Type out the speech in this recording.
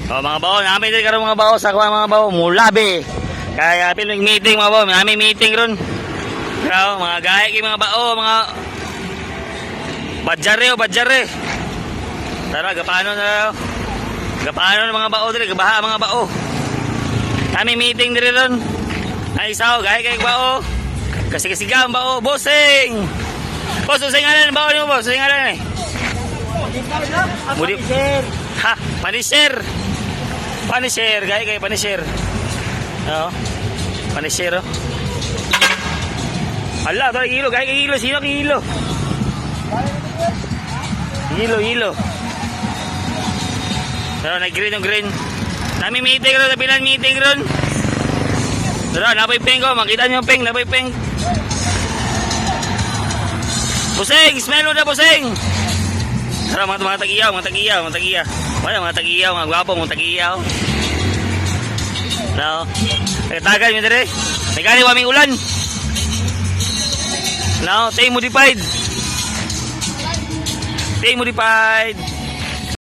O mga bao, namin din karon mga bao sa mga bao mulabi. Kaya piling meeting mga bao, namin meeting ron. Pero mga gahe kay mga bao, mga badjare. Tara gapano na. Gapano mga bao dire, gabaha mga bao. Kami meeting dire ron. Ay sao, gahe kay bao. Kasi ang bao, bossing. Boss, usay ngalan bao niyo boss, usay ngalan eh. Mudi. Ha, Punisher, gaya kay Punisher. Oo. Punisher. Ala, to hilo, gaya kay hilo, sino kay hilo? Hilo. Pero nag-green yung green. Nami meeting ron, nabilan meeting ron. Pero napay peng ko, makita niyo peng, napay peng. Buseng, smell mo na buseng. Tara mga tagiyaw. Wala mga tagiyaw, mga gwapo mga tagiyaw. No. Tagal mi dire. Nagani wa ming ulan. No, tay modified.